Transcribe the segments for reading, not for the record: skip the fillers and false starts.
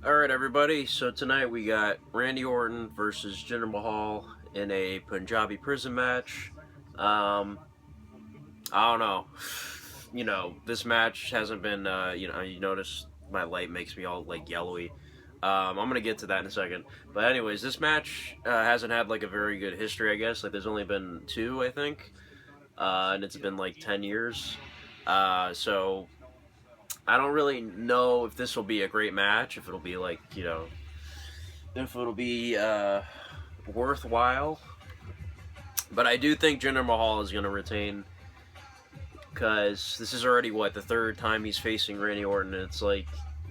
Alright everybody, so tonight we got Randy Orton versus Jinder Mahal in a Punjabi prison match. I don't know. This match hasn't been, you notice my light makes me all, like, yellowy. I'm gonna get to that in a second. But anyways, this match hasn't had, like, a very good history, I guess. Like, there's only been two, I think. And it's been, like, 10 years. So I don't really know if this will be a great match, if it'll be like, if it'll be worthwhile. But I do think Jinder Mahal is going to retain, because this is already, the third time he's facing Randy Orton. It's like,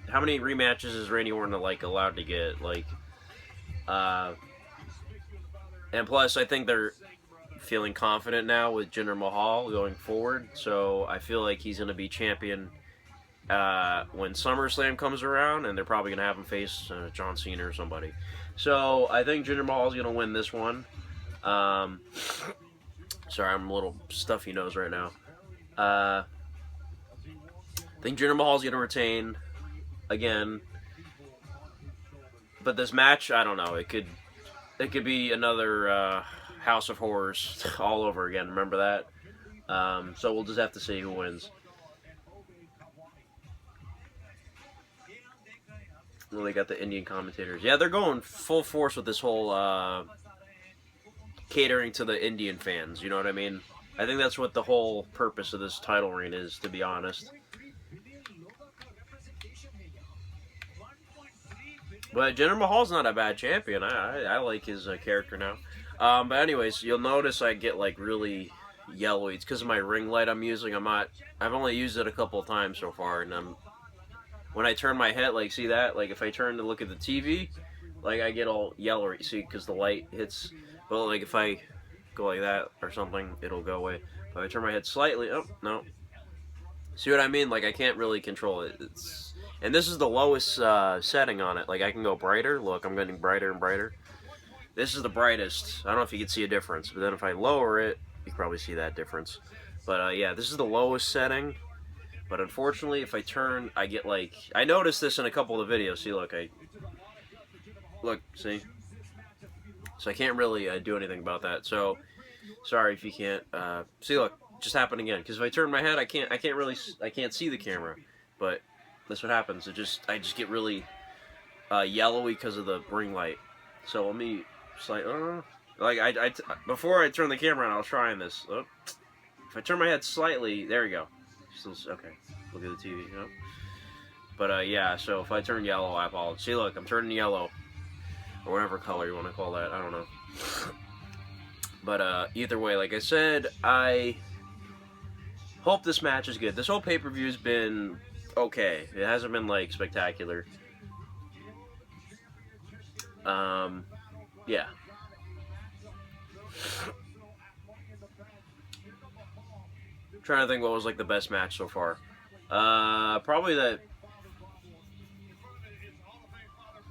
how many rematches is Randy Orton, like, allowed to get? Like, and plus, I think they're feeling confident now with Jinder Mahal going forward, so I feel like he's going to be champion when SummerSlam comes around, and they're probably going to have him face John Cena or somebody. So I think Jinder Mahal is going to win this one. Sorry, I'm a little stuffy nose right now. I think Jinder Mahal is going to retain again. But this match, I don't know. It could be another House of Horrors all over again. Remember that? So we'll just have to see who wins. Well, they got the Indian commentators. Yeah, they're going full force with this whole catering to the Indian fans. You know what I mean? I think that's what the whole purpose of this title reign is, to be honest. But Jinder Mahal's not a bad champion. I like his character now. But anyways, you'll notice I get, like, really yellowy. It's because of my ring light I'm using. I've only used it a couple of times so far, and when I turn my head, like, see that? Like, if I turn to look at the TV, like, I get all yellowy, see, because the light hits. But, like, if I go like that or something, it'll go away. But if I turn my head slightly, oh, no. See what I mean? Like, I can't really control it. And this is the lowest setting on it. Like, I can go brighter. Look, I'm getting brighter and brighter. This is the brightest. I don't know if you can see a difference. But then if I lower it, you can probably see that difference. But, yeah, this is the lowest setting. But unfortunately, if I turn, I get, like... I noticed this in a couple of the videos. See, look, Look, see? So I can't really do anything about that. So, sorry if you can't... See, look, just happened again. Because if I turn my head, I can't see the camera. But that's what happens. I just get really yellowy because of the ring light. So let me... before I turn the camera on, I was trying this. Oh. If I turn my head slightly, there you go. Okay, look at the TV. Yep. But yeah, so if I turn yellow, I apologize. See, look, I'm turning yellow, or whatever color you want to call that. I don't know. But either way, like I said, I hope this match is good. This whole pay-per-view's been okay. It hasn't been, like, spectacular. Yeah. Trying to think what was, like, the best match so far. Probably that...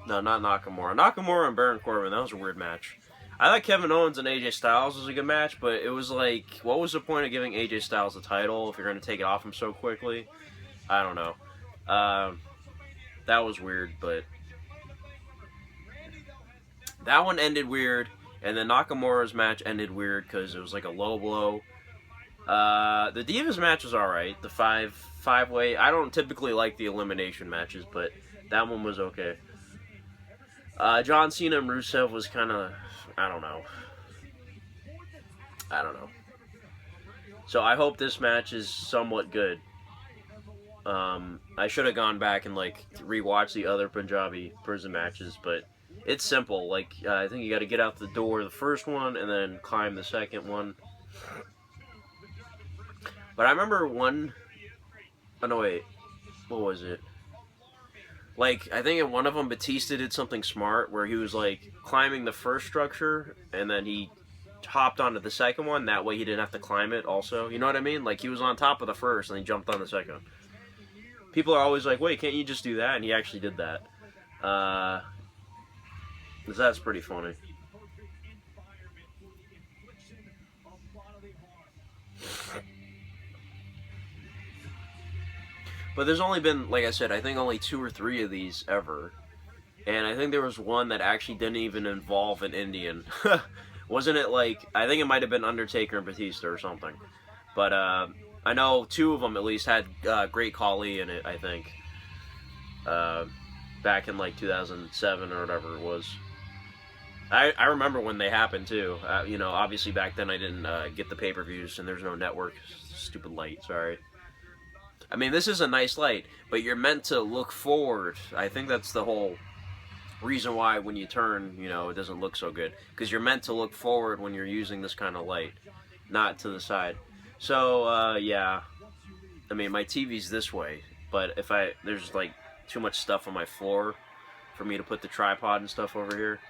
No, not Nakamura. Nakamura and Baron Corbin, that was a weird match. I thought Kevin Owens and AJ Styles was a good match, but it was like, what was the point of giving AJ Styles the title if you're going to take it off him so quickly? I don't know. That was weird, but... That one ended weird, and then Nakamura's match ended weird because it was like a low blow. The Divas match was alright. The five-way. I don't typically like the elimination matches, but that one was okay. John Cena and Rusev was kind of... I don't know. So I hope this match is somewhat good. I should have gone back and, like, rewatched the other Punjabi prison matches, but it's simple. Like, I think you got to get out the door the first one and then climb the second one. But I remember one... Oh, no, wait. What was it? Like, I think in one of them, Batista did something smart where he was, like, climbing the first structure, and then he hopped onto the second one. That way he didn't have to climb it also. You know what I mean? Like, he was on top of the first, and he jumped on the second. People are always like, wait, can't you just do that? And he actually did that. That's pretty funny. But there's only been, like I said, I think only 2 or 3 of these ever. And I think there was one that actually didn't even involve an Indian. Wasn't it like, I think it might have been Undertaker and Batista or something. But I know two of them at least had Great Khali in it, I think. Uh, Back in like 2007 or whatever it was. I remember when they happened too. You know, obviously back then I didn't get the pay-per-views and there's no network. Stupid light, sorry. I mean, this is a nice light, but you're meant to look forward. I think that's the whole reason why when you turn, you know, it doesn't look so good. Because you're meant to look forward when you're using this kind of light, not to the side. So, yeah. I mean, my TV's this way, but if there's like too much stuff on my floor for me to put the tripod and stuff over here.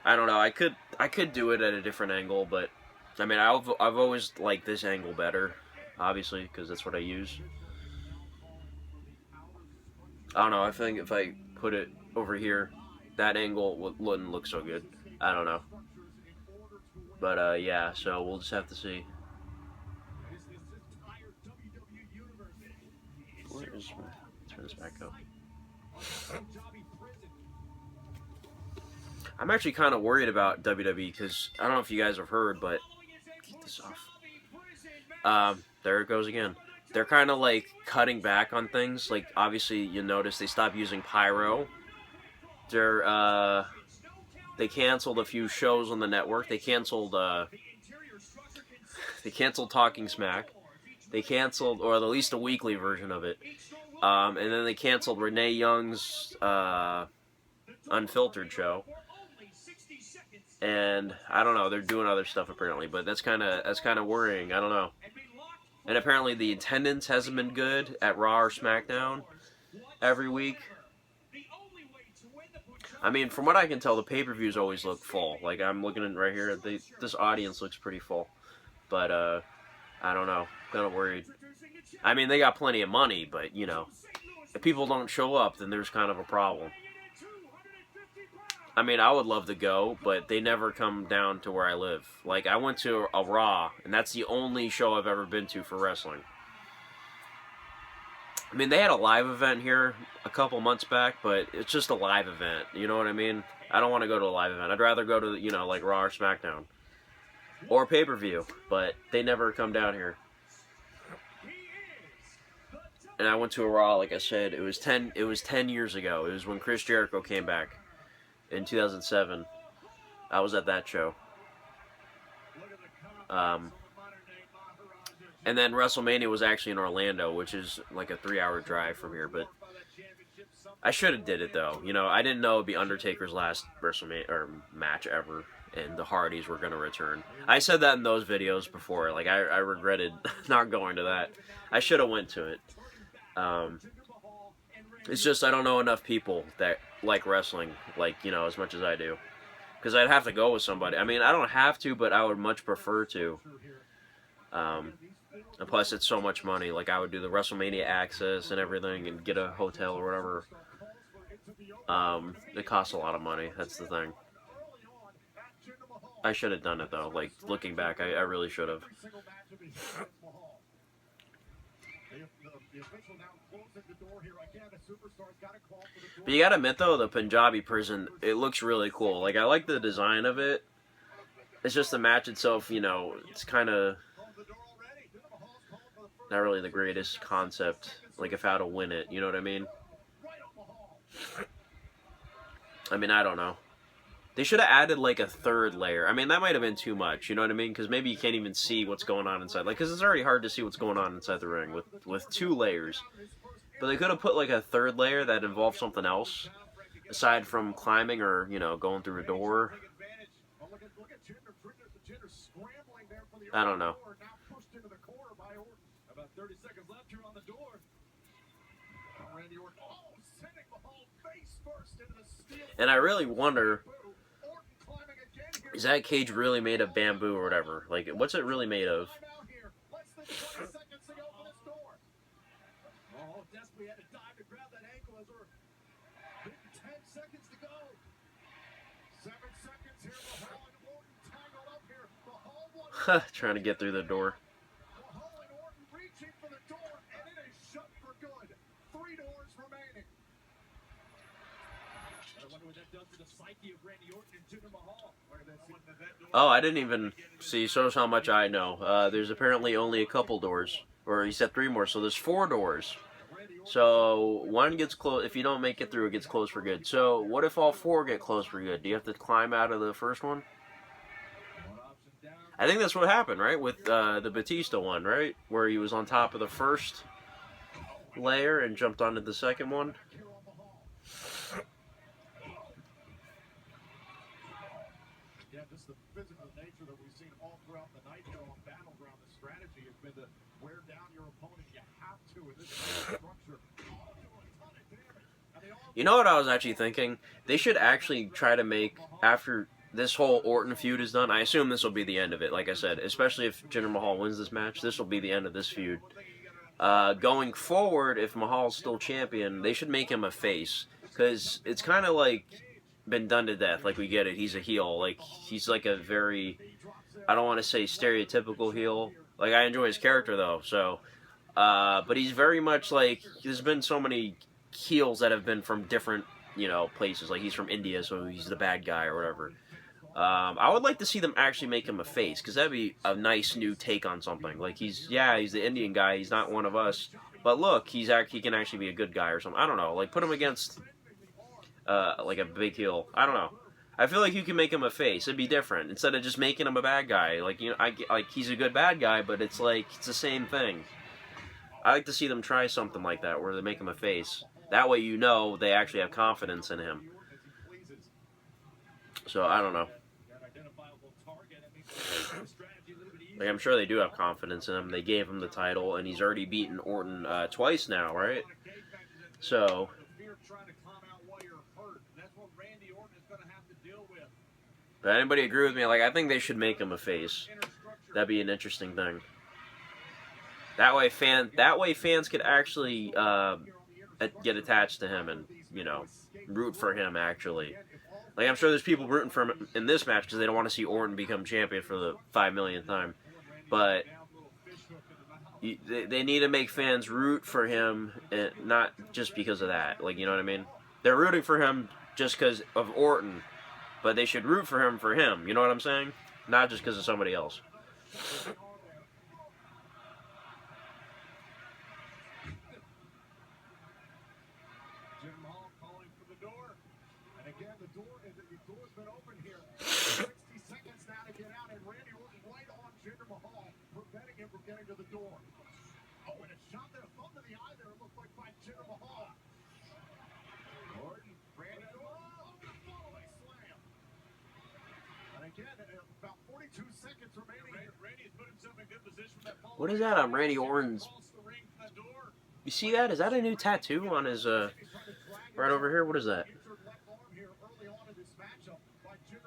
I don't know. I could do it at a different angle, but I mean, I've always liked this angle better, obviously, because that's what I use. I don't know. I think if I put it over here, that angle wouldn't look so good. I don't know. But yeah. So we'll just have to see. Where is my? Turn this back up. I'm actually kind of worried about WWE because I don't know if you guys have heard, but keep this off. There it goes again. They're kind of like cutting back on things. Like obviously, you notice they stopped using pyro. They canceled a few shows on the network. They canceled Talking Smack. They canceled, or at least a weekly version of it. And then they canceled Renee Young's Unfiltered show. And I don't know, they're doing other stuff apparently, but that's kind of worrying. I don't know. And apparently the attendance hasn't been good at Raw or SmackDown every week. I mean, from what I can tell, the pay-per-views always look full. Like I'm looking at right here, this audience looks pretty full. But I don't know, kind of worried. I mean, they got plenty of money, but you know, if people don't show up, then there's kind of a problem. I mean, I would love to go, but they never come down to where I live. Like, I went to a Raw, and that's the only show I've ever been to for wrestling. I mean, they had a live event here a couple months back, but it's just a live event. You know what I mean? I don't want to go to a live event. I'd rather go to, you know, like Raw or SmackDown. Or pay-per-view, but they never come down here. And I went to a Raw, like I said, it was 10 years ago. It was when Chris Jericho came back. In 2007, I was at that show. And then WrestleMania was actually in Orlando, which is like a 3-hour drive from here. But I should have did it though. You know, I didn't know it'd be Undertaker's last WrestleMania or match ever, and the Hardys were gonna return. I said that in those videos before. Like I regretted not going to that. I should have went to it. It's just I don't know enough people that like wrestling, like, you know, as much as I do. Because I'd have to go with somebody. I mean, I don't have to, but I would much prefer to. And plus, it's so much money. Like, I would do the WrestleMania access and everything and get a hotel or whatever. It costs a lot of money. That's the thing. I should have done it, though. Like, looking back, I really should have. But you gotta admit though, the Punjabi prison, it looks really cool. Like I like the design of it. It's just the match itself, you know, it's kind of not really the greatest concept. Like if how to win it, you know what I mean? I mean, I don't know. They should have added like a third layer. I mean, that might have been too much, you know what I mean? Because maybe you can't even see what's going on inside. Like, because it's already hard to see what's going on inside the ring with 2 layers. But they could have put like a third layer that involved something else, aside from climbing or, you know, going through a door. I don't know. And I really wonder, is that cage really made of bamboo or whatever? Like, what's it really made of? Trying to get through the door. Oh, I didn't even see. Shows how much I know. There's apparently only a couple doors, or he said 3 more, so there's 4 doors. So one gets closed. If you don't make it through, it gets closed for good. So what if all 4 get closed for good? Do you have to climb out of the first one? I think that's what happened, right, with the Batista one, right, where he was on top of the first layer and jumped onto the second one. Yeah, just the physical nature that we've seen all throughout the night here on Battleground. The strategy has been to wear down your opponent. You have to in this structure. You know what I was actually thinking? They should actually try to make, after this whole Orton feud is done, I assume this will be the end of it, like I said, especially if Jinder Mahal wins this match, this will be the end of this feud. Going forward, if Mahal's still champion, they should make him a face, because it's kind of like been done to death. Like, we get it, he's a heel. Like, he's like a very, I don't want to say stereotypical heel. Like, I enjoy his character, though, so, but he's very much like, there's been so many heels that have been from different, you know, places. Like, he's from India, so he's the bad guy or whatever. I would like to see them actually make him a face, because that'd be a nice new take on something. Like, he's the Indian guy, he's not one of us, but look, he can actually be a good guy or something. I don't know, like, put him against, like a big heel. I don't know. I feel like you can make him a face. It'd be different, instead of just making him a bad guy. Like, you know, like, he's a good bad guy, but it's like, it's the same thing. I like to see them try something like that, where they make him a face. That way you know they actually have confidence in him. So, I don't know. Like, I'm sure they do have confidence in him. They gave him the title, and he's already beaten Orton twice now, right? So, but anybody agree with me? Like, I think they should make him a face. That'd be an interesting thing. That way fans could actually get attached to him and, you know, root for him, actually. Like, I'm sure there's people rooting for him in this match because they don't want to see Orton become champion for the 5 millionth time. But they need to make fans root for him, and not just because of that. Like, you know what I mean? They're rooting for him just because of Orton, but they should root for him. You know what I'm saying? Not just because of somebody else. Jinder Mahal calling for the door. And again, the door's been open here. 60 seconds now to get out, and Randy Orton right on Jinder Mahal, preventing him from getting to the door. Oh, and a shot there, a thumb to the eye there, it looked like by Jinder Mahal. Orton, Randy Orton, following slam. And again, about 42 seconds remaining. Randy's put himself in good position for that. What is that on Randy Orton's? You see that? Is that a new tattoo on his, right over here? What is that?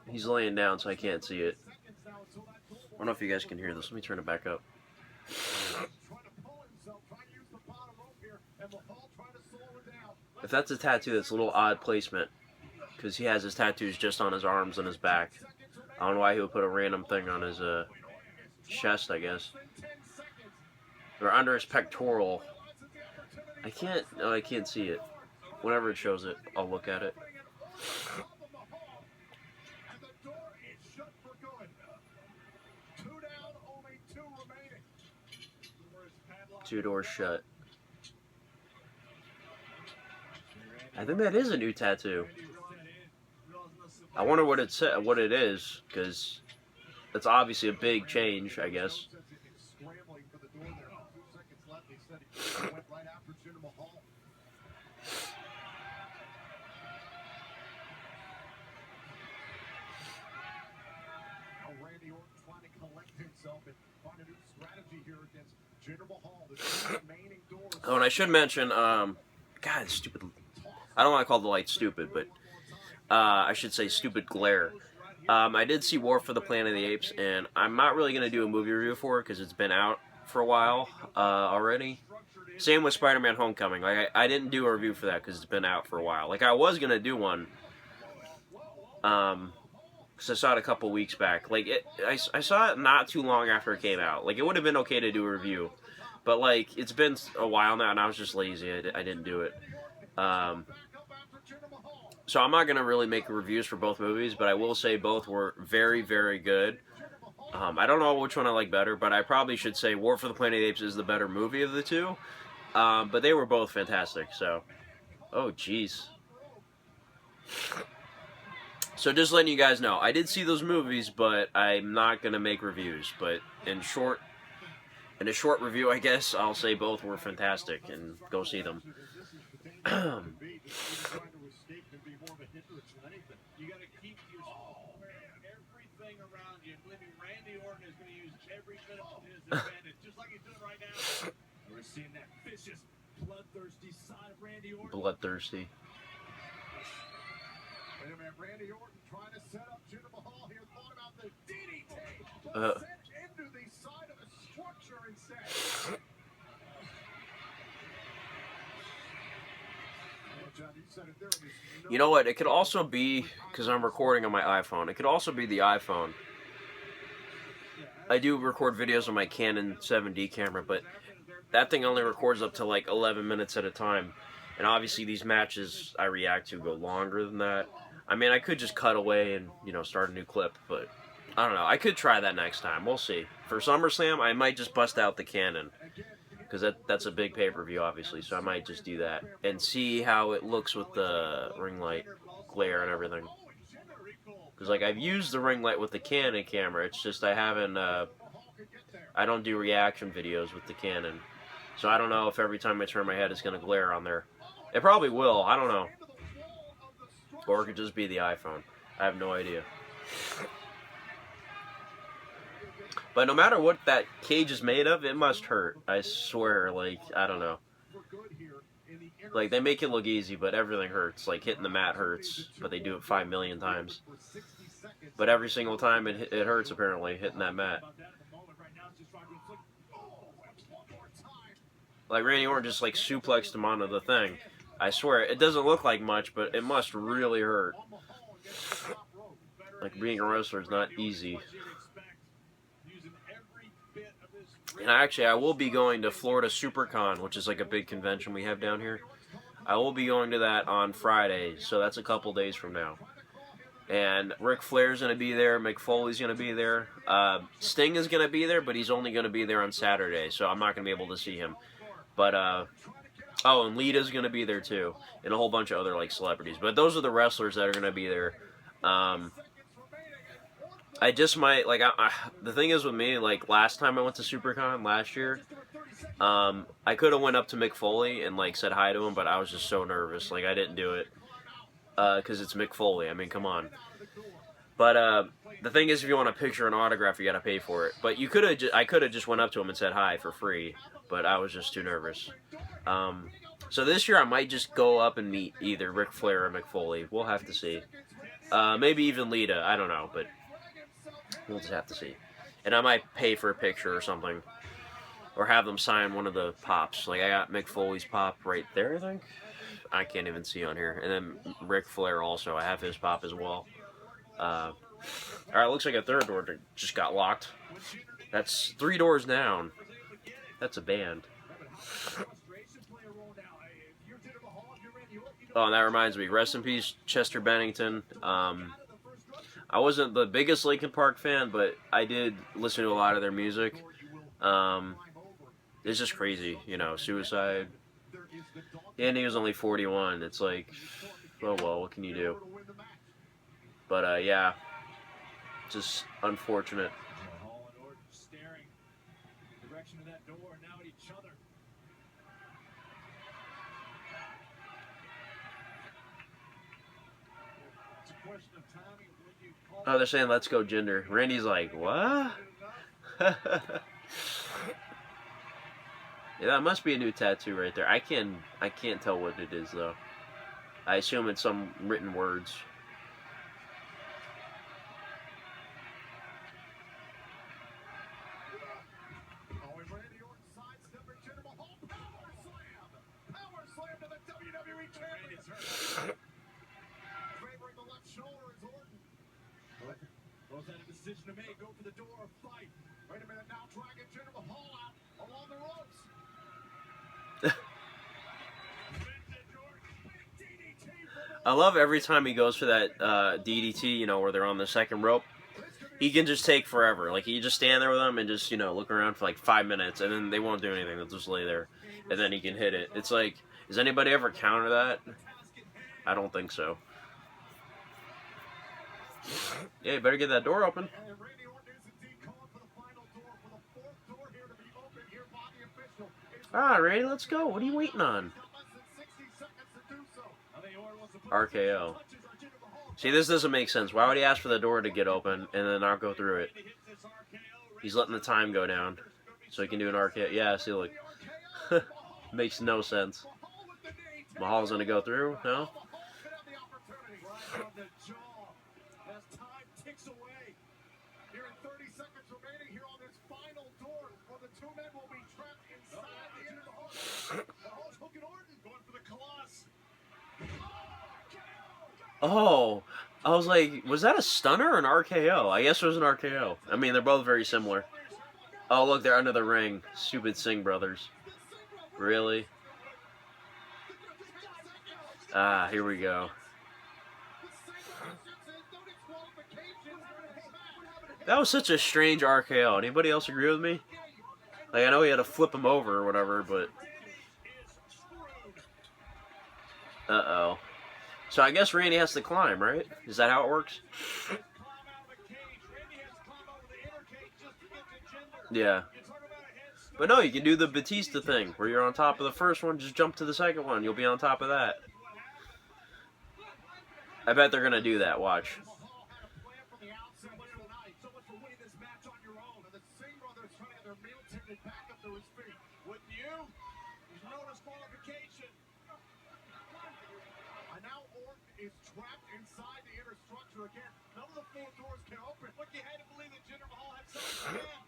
He's laying down, so I can't see it. I don't know if you guys can hear this. Let me turn it back up. If that's a tattoo, that's a little odd placement, because he has his tattoos just on his arms and his back. I don't know why he would put a random thing on his chest, I guess. Or under his pectoral. I can't see it. Whenever it shows it, I'll look at it. 2 doors shut. I think that is a new tattoo. I wonder what it is, because it's obviously a big change, I guess. Randy Orton trying to collect himself and find a new strategy here against Jinder Mahal. Oh, and I should mention, God, stupid. I don't want to call the light stupid, but I should say stupid glare. I did see War for the Planet of the Apes, and I'm not really going to do a movie review for it because it's been out for a while already. Same with Spider-Man Homecoming. Like, I didn't do a review for that because it's been out for a while. Like, I was going to do one, because I saw it a couple weeks back. Like, I saw it not too long after it came out. Like, it would have been okay to do a review. But, like, it's been a while now, and I was just lazy. I didn't do it. So I'm not going to really make reviews for both movies, but I will say both were very, very good. I don't know which one I like better, but I probably should say War for the Planet of the Apes is the better movie of the two. But they were both fantastic, so... Oh, jeez. So just letting you guys know, I did see those movies, but I'm not going to make reviews. But in a short review, I guess, I'll say both were fantastic, and go see them. You got to keep your everything around you. Believe me, Randy Orton is going to use every bit of his advantage, just like he's doing right now. We're seeing that vicious, bloodthirsty side of Randy Orton. Bloodthirsty. Wait a minute, Randy Orton trying to set up Jinder Mahal here. Thought about the DDT, but sent into the side of the structure instead. You know what? It could also be, because I'm recording on my iPhone, it could also be the iPhone. I do record videos on my Canon 7D camera, but that thing only records up to like 11 minutes at a time. And obviously these matches I react to go longer than that. I mean, I could just cut away and, you know, start a new clip, but I don't know. I could try that next time. We'll see. For SummerSlam, I might just bust out the Canon. Because that's a big pay-per-view, obviously, so I might just do that. And see how it looks with the ring light glare and everything. Because, like, I've used the ring light with the Canon camera, it's just I haven't, I don't do reaction videos with the Canon. So I don't know if every time I turn my head it's going to glare on there. It probably will, I don't know. Or it could just be the iPhone. I have no idea. But no matter what that cage is made of, it must hurt. I swear, like, I don't know. Like, they make it look easy, but everything hurts. Like, hitting the mat hurts, but they do it 5 million times. But every single time it hurts, apparently, hitting that mat. Like, Randy Orton just, like, suplexed him onto the thing. I swear, it doesn't look like much, but it must really hurt. Like, being a wrestler is not easy. And actually, I will be going to Florida SuperCon, which is like a big convention we have down here. I will be going to that on Friday, so that's a couple days from now. And Ric Flair's going to be there, Mick Foley's going to be there. Sting is going to be there, but he's only going to be there on Saturday, so I'm not going to be able to see him. But, oh, and Lita's going to be there too, and a whole bunch of other, like, celebrities. But those are the wrestlers that are going to be there. I just might, like, the thing is with me, like, last time I went to SuperCon, last year, I could have went up to Mick Foley and, like, said hi to him, but I was just so nervous. Like, I didn't do it, because it's Mick Foley. I mean, come on. But, the thing is, if you want a picture and autograph, you gotta pay for it. But you could have, I could have just went up to him and said hi for free, but I was just too nervous. So this year I might just go up and meet either Ric Flair or Mick Foley. We'll have to see. Maybe even Lita, I don't know, but we'll just have to see. And I might pay for a picture or something. Or have them sign one of the pops. Like, I got Mick Foley's pop right there, I think. I can't even see on here. And then Ric Flair also. I have his pop as well. Alright, looks like a third door just got locked. That's 3 doors down. That's a band. Oh, and that reminds me. Rest in peace, Chester Bennington. I wasn't the biggest Linkin Park fan, but I did listen to a lot of their music. It's just crazy, you know, suicide. And he was only 41. It's like, oh well, what can you do? But, yeah, just unfortunate. Oh, they're saying, let's go, Jinder. Randy's like, what? Yeah, that must be a new tattoo right there. I can't tell what it is, though. I assume it's some written words. Randy Orton sidestepping Jinder Mahal. Power slam! Power slam to the WWE champion. Favoring the left shoulder is Orton. Both had a decision to make. Go for the door or fight. Wait a minute now, dragging Jinder Mahal out along the ropes. I love every time he goes for that DDT, you know, where they're on the second rope. He can just take forever. Like, he just stand there with them and just, you know, look around for like 5 minutes, and then they won't do anything. They'll just lay there, and then he can hit it. It's like, does anybody ever counter that? I don't think so. Yeah, you better get that door open. Ah, Randy, let's go. What are you waiting on? RKO. See, this doesn't make sense. Why would he ask for the door to get open and then not go through it? He's letting the time go down so he can do an RKO. Yeah, see, look. Makes no sense. Mahal's going to go through? No? Oh, I was like, was that a stunner or an RKO? I guess it was an RKO. I mean, they're both very similar. Oh, look, they're under the ring. Stupid Singh brothers. Really? Ah, here we go. That was such a strange RKO. Anybody else agree with me? Like, I know he had to flip him over or whatever, but... Uh-oh. So I guess Randy has to climb, right? Is that how it works? Yeah. But no, you can do the Batista thing, where you're on top of the first one, just jump to the second one. You'll be on top of that. I bet they're going to do that, watch. Now Orton is trapped inside the inner structure again. None of the 4 doors can open. Look, you had to believe that Jinder Mahal had something again.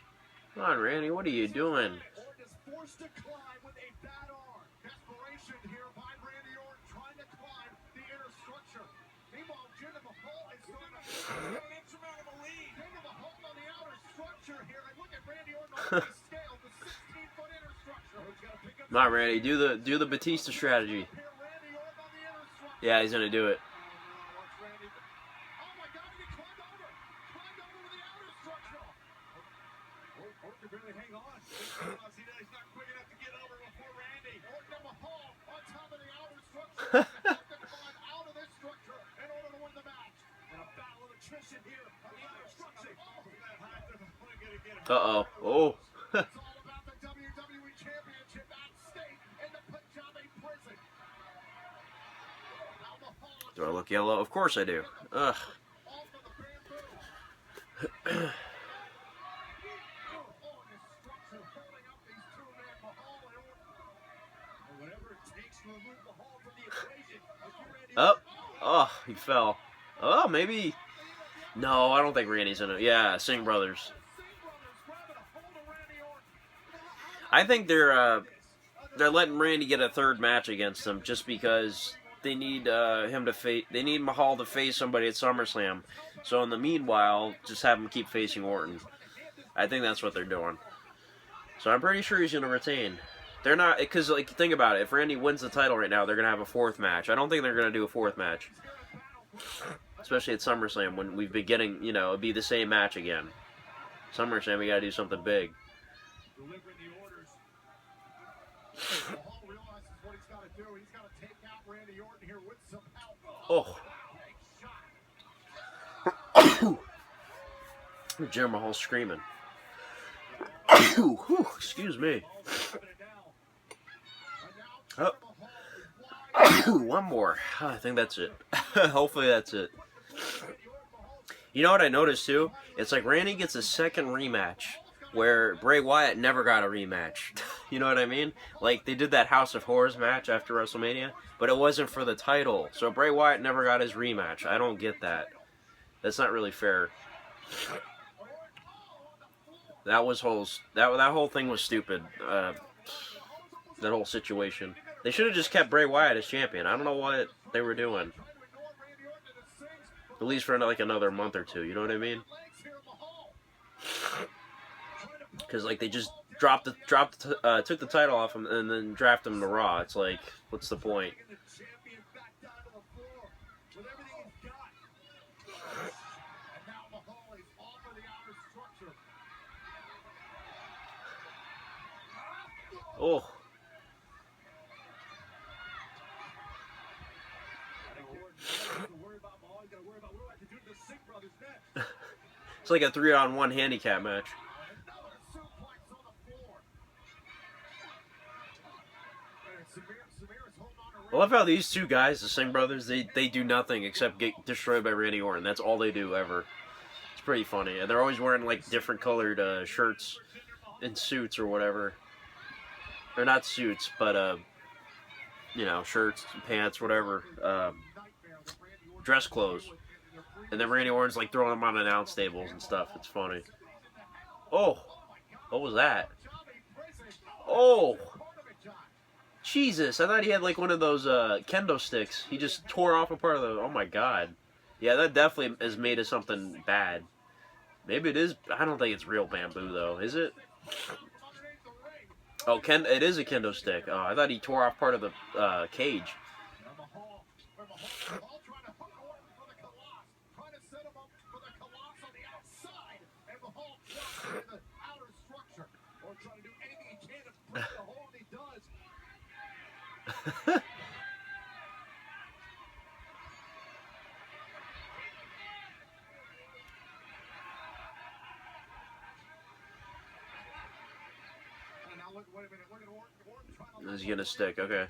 Come on, Randy, what are you doing? Orton is forced to climb with a bad arm. Desperation here by Randy Orton trying to climb the inner structure. Meanwhile, Jinder Mahal is starting to get an insurmountable lead. Jinder Mahal on the outer structure here. And look at Randy Orton on the scale, the 16-foot inner structure. Come on, Randy, do the Batista strategy. Yeah, he's gonna do it. Uh-oh. Oh. Do I look yellow? Of course I do. Ugh. Oh. Oh, he fell. Oh, maybe. No, I don't think Randy's in it. Yeah, Singh brothers. I think they're letting Randy get a third match against him just because they need him to face. They need Mahal to face somebody at SummerSlam. So in the meanwhile, just have him keep facing Orton. I think that's what they're doing. So I'm pretty sure he's gonna retain. They're not, because like think about it. If Randy wins the title right now, they're gonna have a 4th match. I don't think they're gonna do a 4th match, especially at SummerSlam when we've been getting, you know, it'd be the same match again. SummerSlam, we gotta do something big. Oh. Jinder Mahal screaming. Excuse me. Oh. One more. I think that's it. Hopefully that's it. You know what I noticed too? It's like Randy gets a second rematch where Bray Wyatt never got a rematch. You know what I mean? Like, they did that House of Horrors match after WrestleMania, but it wasn't for the title. So Bray Wyatt never got his rematch. I don't get that. That's not really fair. That whole thing was stupid. That whole situation. They should have just kept Bray Wyatt as champion. I don't know what they were doing. At least for like another month or 2. You know what I mean? Because like they just took the title off him and then drafted him to Raw. It's like, what's the point? with everything he's got. And now Mahal is off of the outer structure. Oh. It's like a 3-on-1 handicap match. I love how these two guys, the Singh brothers, they do nothing except get destroyed by Randy Orton. That's all they do ever. It's pretty funny. And they're always wearing like different colored shirts and suits or whatever. They're not suits, but you know, shirts, pants, whatever. Dress clothes. And then Randy Orton's like throwing them on announce tables and stuff. It's funny. Oh, what was that? Oh, Jesus! I thought he had like one of those kendo sticks. He just tore off a part of the. Oh my God! Yeah, that definitely is made of something bad. Maybe it is. I don't think it's real bamboo though. Is it? Oh, it is a kendo stick. Oh, I thought he tore off part of the cage. Is he gonna stick? Okay.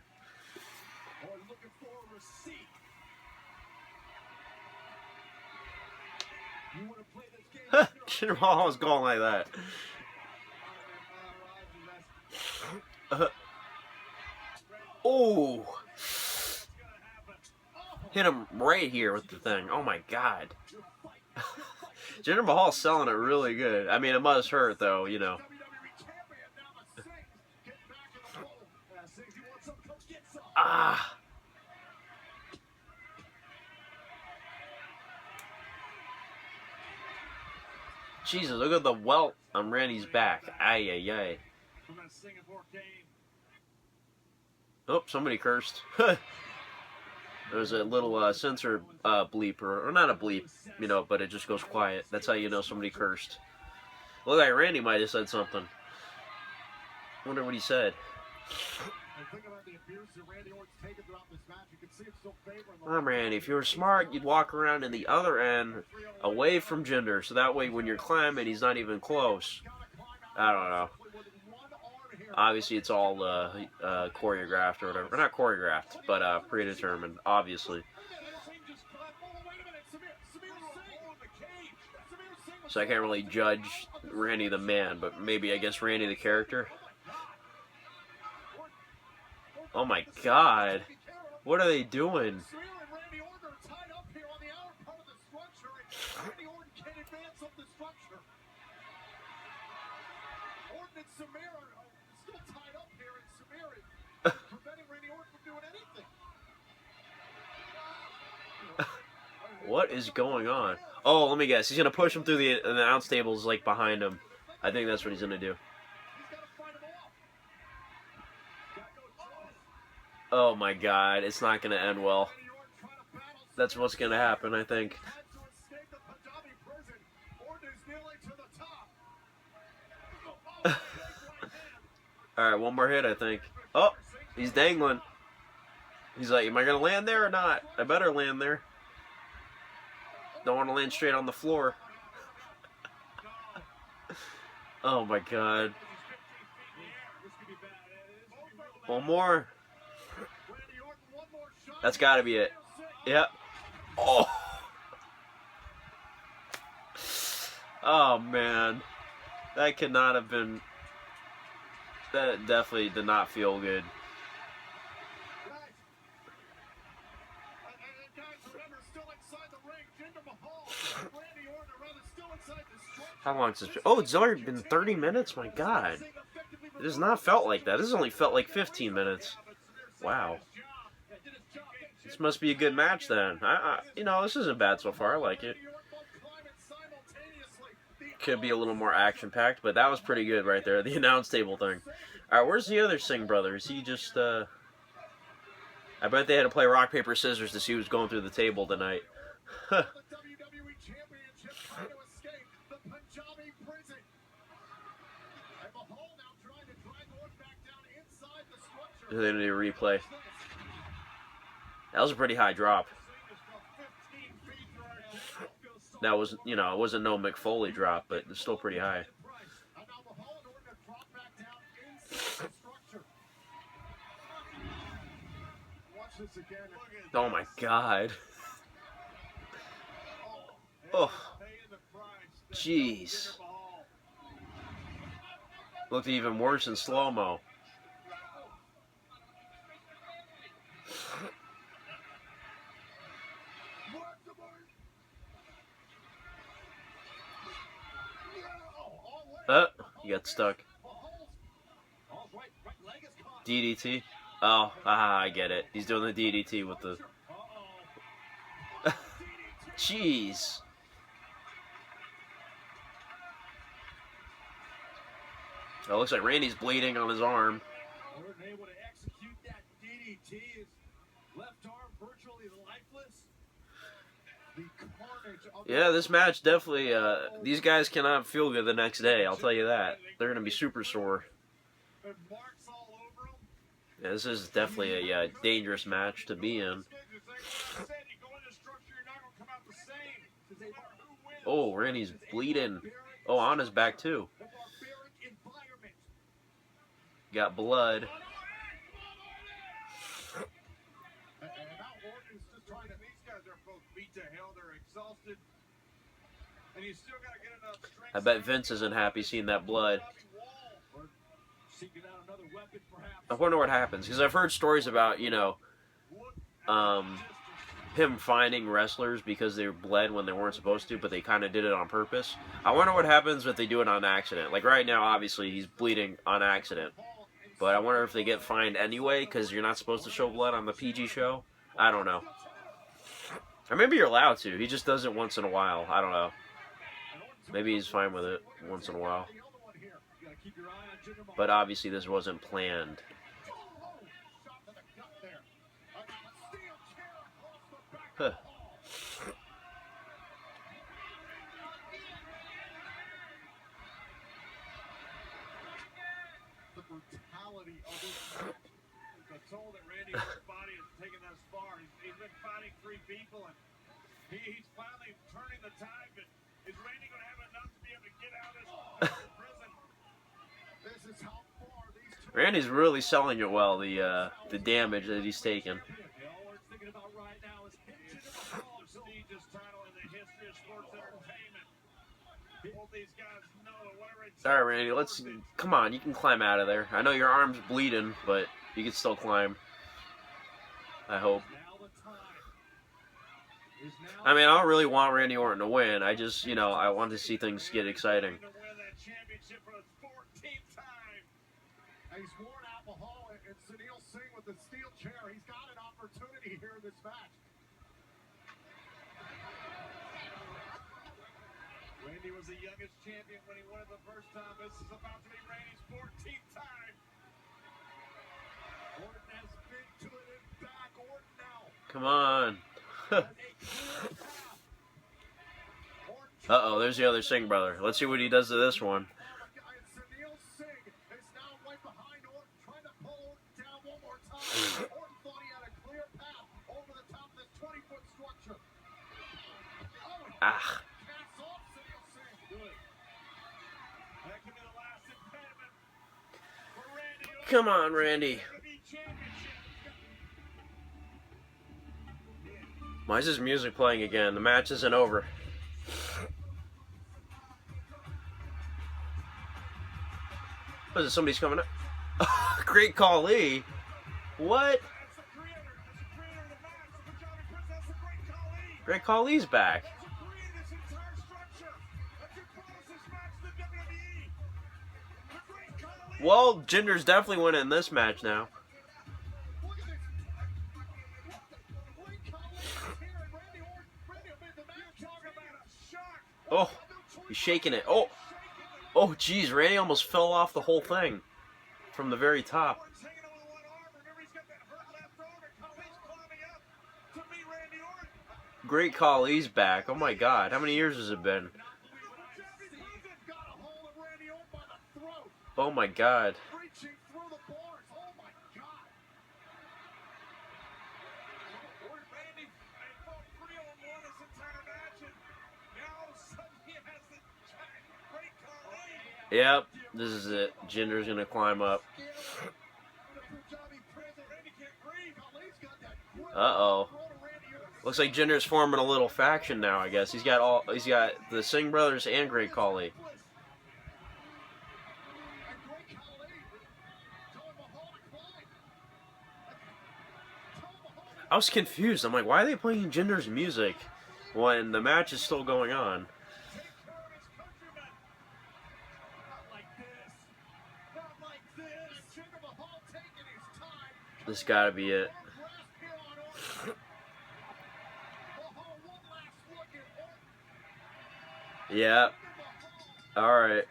Jinder Mahal was going like that. Oh, hit him right here with the thing. Oh my God. Jinder Mahal's selling it really good. I mean, it must hurt though, you know. Ah. Jesus, look at the welt on Randy's back. Ay, ay, ay. Oh, somebody cursed. There's a little censor bleep, or not a bleep, you know, but it just goes quiet. That's how you know somebody cursed. Look like Randy might have said something. Wonder what he said. Randy, if you were smart, you'd walk around in the other end, away from Jinder, so that way when you're climbing, he's not even close. I don't know. Obviously, it's all choreographed or whatever. Or not choreographed, but predetermined, obviously. So I can't really judge Randy the man, but maybe I guess Randy the character. Oh my God. What are they doing? What is going on? Oh, let me guess. He's going to push him through the announce tables like behind him. I think that's what he's going to do. Oh my God, it's not going to end well. That's what's going to happen, I think. Alright, one more hit, I think. Oh, he's dangling. He's like, am I going to land there or not? I better land there. Don't want to land straight on the floor. Oh my God. One more. That's got to be it. Yep. Oh. Oh man. That could not have been. That definitely did not feel good. How long has this been? Oh, it's already been 30 minutes? My God. It has not felt like that. This has only felt like 15 minutes. Wow. This must be a good match then. You know, this isn't bad so far. I like it. Could be a little more action-packed, but that was pretty good right there. The announce table thing. Alright, where's the other Singh brother? Is he just, I bet they had to play rock, paper, scissors to see who's going through the table tonight. The WWE Championship trying to escape the Punjabi prison. And Mahal now trying to drag Orton back down inside the structure. They need a replay. That was a pretty high drop. That was, you know, it wasn't no McFoley drop, but it's still pretty high. And now Mahal and Orton have dropped back down inside the structure. Watch this again. Oh my God. Oh. Jeez. Looked even worse in slow-mo. You got stuck. DDT? Oh, I get it. He's doing the DDT with the... Jeez. Oh, looks like Randy's bleeding on his arm. Orton able to execute that DDT. His left arm virtually lifeless. The carnage of Yeah, this match definitely, these guys cannot feel good the next day, I'll tell you that. They're going to be super sore. and marks all over him. Yeah, this is definitely a dangerous match to be in. Oh, Randy's bleeding. Oh, on his back too. Got blood. And now Orton's just trying to. These guys are both beat to hell. They're exhausted. And you still got to get enough strength. I bet Vince isn't happy seeing that blood. I wonder what happens, because I've heard stories about, you know, him finding wrestlers because they bled when they weren't supposed to, but they kind of did it on purpose. I wonder what happens if they do it on accident. Like right now, obviously, he's bleeding on accident. But I wonder if they get fined anyway, because you're not supposed to show blood on the PG show. I don't know. Or maybe you're allowed to. He just does it once in a while. I don't know. Maybe he's fine with it once in a while. But obviously this wasn't planned. Huh. The brutality of this match. The toll that Randy's body has taken thus far. He's been fighting 3 people, and he's finally turning the tide. But is Randy going to have enough to be able to get out of this prison? This is how far these two. Randy's really selling it well, the damage that he's taken. All we're thinking about right now is hitting the prestigious title in the history of sports entertainment. Both these guys know that whatever it takes. All right, Randy, let's come on. You can climb out of there. I know your arm's bleeding, but you can still climb. I hope. I mean, I don't really want Randy Orton to win. I just, you know, I want to see things get exciting. He's worn out Mahal and Sunil Singh with the steel chair. He's got an opportunity here in this match. Randy was the youngest champion when he won it the first time. This is about to be Randy's 14th time. Orton has been to it and back. Orton now. Come on. Uh-oh, there's the other Singh brother. Let's see what he does to this one. Sunil Singh is now right behind Orton, trying to pull Orton down one more time. Orton thought he had a clear path over the top of this 20-foot structure. Ah. Cast off Sunil Singh. Good. That could be the last impediment for Randy Orton. Come on, Randy. Why is this music playing again? The match isn't over. What is it? Somebody's coming up. Great Khali. What? Great Khali's back. Well, Jinder's definitely winning this match now. Oh, he's shaking it. Oh, oh, geez, Randy almost fell off the whole thing from the very top. Great Khali's back. Oh my God, how many years has it been? Oh my God. Yep, this is it. Jinder's gonna climb up. Uh-oh. Looks like Jinder's forming a little faction now, I guess. He's got the Singh brothers and Great Khali. I was confused. I'm like, why are they playing Jinder's music when the match is still going on? This gotta be it. Yeah. Alright.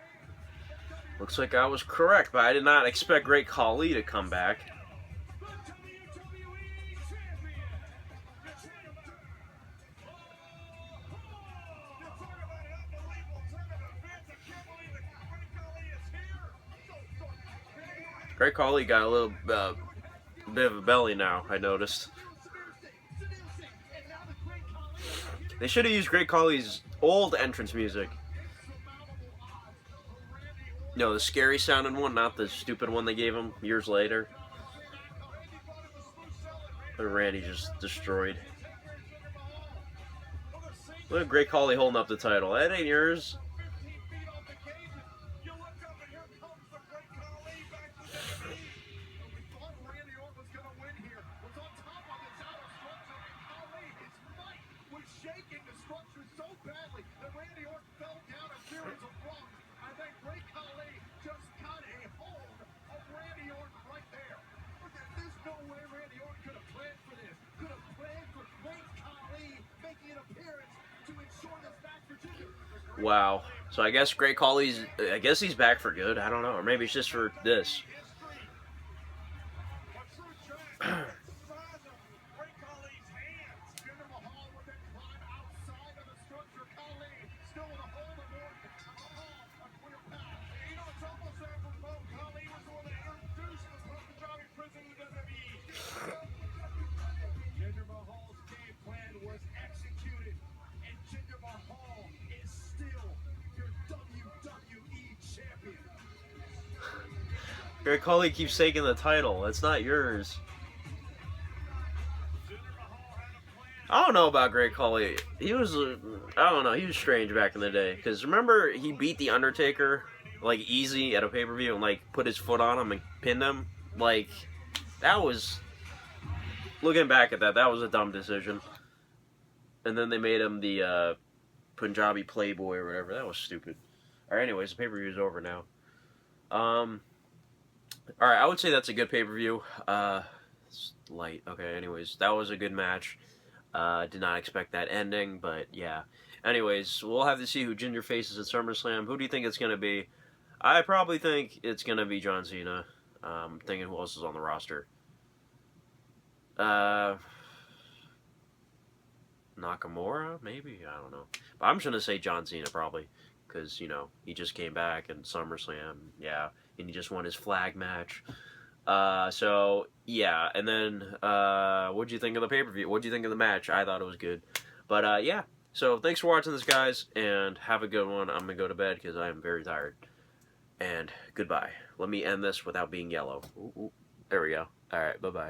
Looks like I was correct, but I did not expect Great Khali to come back. Great Khali got a little bit of a belly now, I noticed. They should have used Great Khali's old entrance music. No, the scary sounding one, not the stupid one they gave him years later. But Randy just destroyed. Look at Great Khali holding up the title. That ain't yours. Shaking the structure so badly that Randy Orton fell down a series of rungs. I think Great Khali just got a hold of Randy Orton right there. There's no way Randy Orton could have planned for this. Could have planned for Great Khali making an appearance to ensure this match for Jinder. Wow. So I guess Great Khali's, I guess he's back for good. I don't know. Or maybe it's just for this. Jinder Mahal's game plan was executed, and Jinder Mahal is still your WWE champion. Great Khali keeps taking the title. It's not yours. I don't know about Great Khali. He was, I don't know, he was strange back in the day. Because remember, he beat The Undertaker, like, easy at a pay-per-view and, like, put his foot on him and pinned him? Like, that was, looking back at that, that was a dumb decision. And then they made him the Punjabi Playboy or whatever. That was stupid. Alright, anyways, the pay-per-view is over now. Alright, I would say that's a good pay-per-view. It's light. Okay, anyways, that was a good match. Did not expect that ending, but yeah. Anyways, we'll have to see who Jinder faces at SummerSlam. Who do you think it's going to be? I probably think it's going to be John Cena. Thinking who else is on the roster. Nakamura, maybe? I don't know. But I'm just going to say John Cena, probably. Because, you know, he just came back in SummerSlam. Yeah. And he just won his flag match. So, yeah. And then, what'd you think of the pay-per-view? What'd you think of the match? I thought it was good. But, yeah. So, thanks for watching this, guys. And have a good one. I'm going to go to bed because I am very tired. And goodbye. Let me end this without being yellow. Ooh, there we go. Alright, bye-bye.